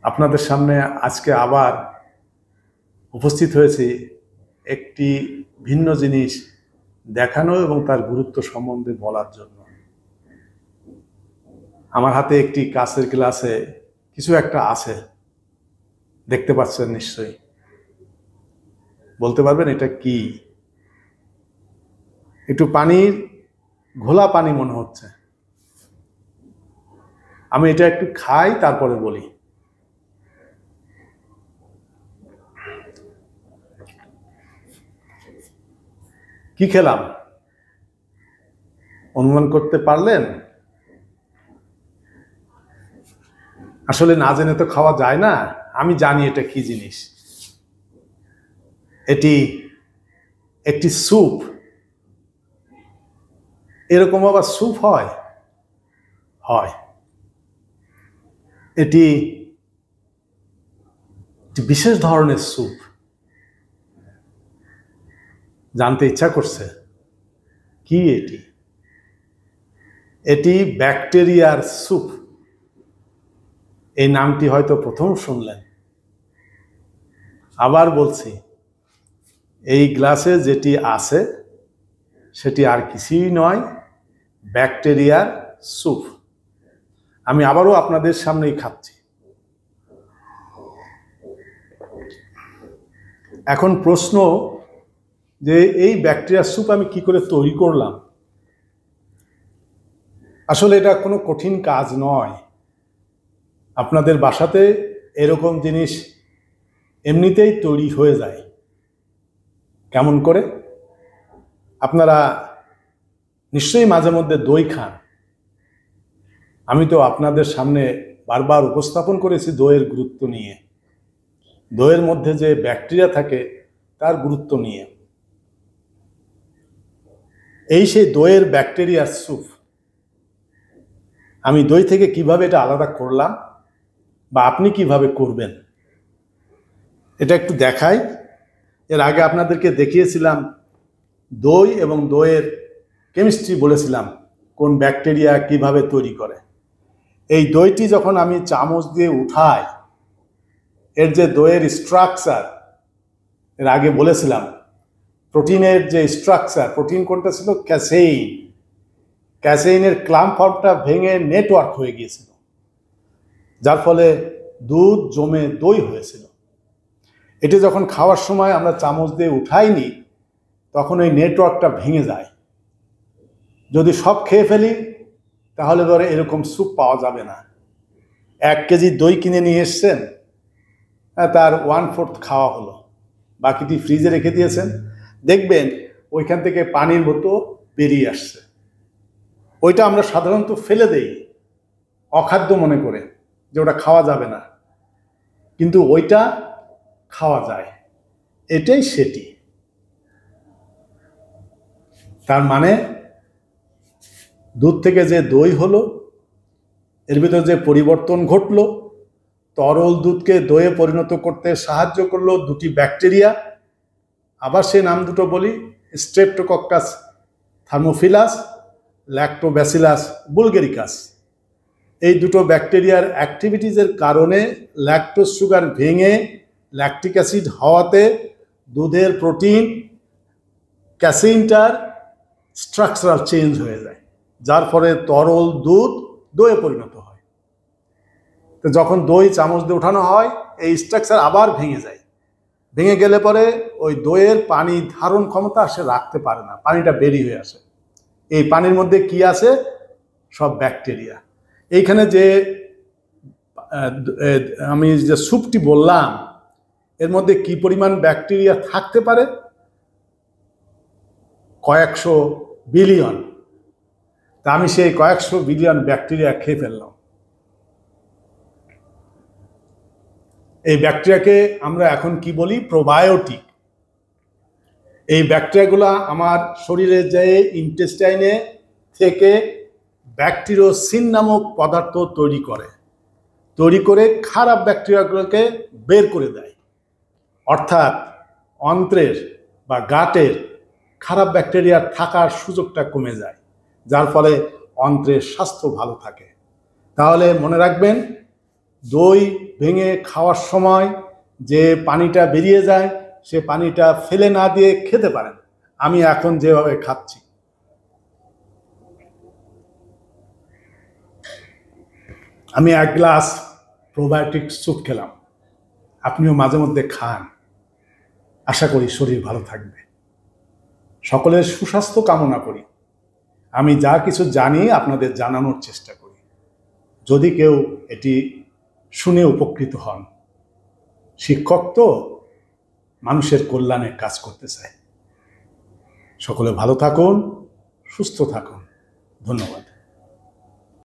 আপনাদের সামনে আজকে আবার উপস্থিত হয়েছি একটি ভিন্ন জিনিস দেখানো এবং তার গুরুত্ব সম্বন্ধে বলার জন্য। আমার হাতে একটি কাঁচের গ্লাসে কিছু একটা আছে, দেখতে পাচ্ছেন নিশ্চয়ই। বলতে পারবেন এটা কি? একটু পানির ঘোলা পানি মনে হচ্ছে। আমি এটা একটু খাই, তারপরে বলি। কি খেলাম অনুমান করতে পারলেন? আসলে না জেনে তো খাওয়া যায় না। আমি জানি এটা কি জিনিস। এটি একটি স্যুপ। এরকম আবার স্যুপ হয়? হয়। এটি বিশেষ ধরনের স্যুপ। জানতে ইচ্ছা করছে কি এটি? এটি ব্যাকটেরিয়ার স্যুপ। এই নামটি হয়তো প্রথম শুনলেন। আবার বলছি, এই গ্লাসে যেটি আছে সেটি আর কিছুই নয়, ব্যাকটেরিয়ার স্যুপ। আমি আবারও আপনাদের সামনেই খাচ্ছি। এখন প্রশ্ন যে এই ব্যাকটেরিয়ার স্যুপ আমি কি করে তৈরি করলাম? আসলে এটা কোনো কঠিন কাজ নয়। আপনাদের বাসাতে এরকম জিনিস এমনিতেই তৈরি হয়ে যায়। কেমন করে? আপনারা নিশ্চয়ই মাঝে মধ্যে দই খান। আমি তো আপনাদের সামনে বারবার উপস্থাপন করেছি দইয়ের গুরুত্ব নিয়ে, দইয়ের মধ্যে যে ব্যাকটেরিয়া থাকে তার গুরুত্ব নিয়ে। এই সেই দইয়ের ব্যাকটেরিয়ার স্যুপ। আমি দই থেকে কিভাবে এটা আলাদা করলাম বা আপনি কিভাবে করবেন এটা একটু দেখাই। এর আগে আপনাদেরকে দেখিয়েছিলাম দই এবং দইয়ের কেমিস্ট্রি, বলেছিলাম কোন ব্যাকটেরিয়া কিভাবে তৈরি করে। এই দইটি যখন আমি চামচ দিয়ে উঠাই, এর যে দইয়ের স্ট্রাকচার, এর আগে বলেছিলাম প্রোটিনের যে স্ট্রাকচার, প্রোটিন কোনটা ছিল? ক্যাসেইন। ক্যাসেইনের ক্লাম্প ফর্মটা ভেঙে নেটওয়ার্ক হয়ে গিয়েছিল, যার ফলে দুধ জমে দই হয়েছিল। এটি যখন খাওয়ার সময় আমরা চামচ দিয়ে উঠাইনি, তখন ওই নেটওয়ার্কটা ভেঙে যায়। যদি সব খেয়ে ফেলি তাহলে পরে এরকম স্যুপ পাওয়া যাবে না। 1 কেজি দই কিনে নিয়ে এসছেন, তার 1/4 খাওয়া হলো, বাকিটি ফ্রিজে রেখে দিয়েছেন, দেখবেন ওইখান থেকে পানির মতো বেরিয়ে আসছে। ওইটা আমরা সাধারণত ফেলে দেই অখাদ্য মনে করে যে ওটা খাওয়া যাবে না, কিন্তু ওইটা খাওয়া যায়। এটাই সেটি। তার মানে দুধ থেকে যে দই হলো, এর ভিতর যে পরিবর্তন ঘটলো, তরল দুধকে দইয়ে পরিণত করতে সাহায্য করলো দুটি ব্যাকটেরিয়া। আবার সে নাম দুটো বলি, স্ট্রেপ্টোকক্কাস থার্মোফিলাস, ল্যাক্টোব্যাসিলাস বুলগেরিকাস। এই দুটো ব্যাকটেরিয়ার অ্যাক্টিভিটিজের কারণে ল্যাকটোজ সুগার ভেঙে ল্যাকটিক অ্যাসিড হওয়াতে দুধের প্রোটিন ক্যাসেইনটার স্ট্রাকচারাল চেঞ্জ হয়ে যায়, যার ফলে তরল দুধ দইয়ে পরিণত হয়। তো যখন দই চামচ দিয়ে উঠানো হয়, এই স্ট্রাকচার আবার ভেঙে যায়। ভেঙে গেলে পরে ওই দইয়ের পানি ধারণ ক্ষমতা সে রাখতে পারে না, পানিটা বেরিয়ে হয়ে আসে। এই পানির মধ্যে কি আছে? সব ব্যাকটেরিয়া। এইখানে যে আমি যে স্যুপটি বললাম, এর মধ্যে কি পরিমাণ ব্যাকটেরিয়া থাকতে পারে? কয়েকশো বিলিয়ন। তা আমি সেই কয়েকশো বিলিয়ন ব্যাকটেরিয়া খেয়ে ফেললাম। এই ব্যাকটেরিয়াকে আমরা এখন কি বলি? প্রোবায়োটিক। এই ব্যাকটেরিয়াগুলো আমার শরীরে যেয়ে ইন্টেস্টাইনে থেকে ব্যাকটেরিওসিন নামক পদার্থ তৈরি করে খারাপ ব্যাকটেরিয়াগুলোকে বের করে দেয়। অর্থাৎ অন্ত্রের বা গাটের খারাপ ব্যাকটেরিয়া থাকার সুযোগটা কমে যায়, যার ফলে অন্ত্রের স্বাস্থ্য ভালো থাকে। তাহলে মনে রাখবেন, দই ভেঙে খাওয়ার সময় যে পানিটা বেরিয়ে যায় সে পানিটা ফেলে না দিয়ে খেতে পারেন। আমি এখন যেভাবে খাচ্ছি, আমি 1 গ্লাস প্রোবায়োটিক স্যুপ খেলাম। আপনিও মাঝে মধ্যে খান, আশা করি শরীর ভালো থাকবে। সকলের সুস্বাস্থ্য কামনা করি। আমি যা কিছু জানি আপনাদের জানানোর চেষ্টা করি, যদি কেউ এটি শুনে উপকৃত হন। শিক্ষক তো মানুষের কল্যাণে কাজ করতে চায়। সকলে ভালো থাকুন, সুস্থ থাকুন। ধন্যবাদ।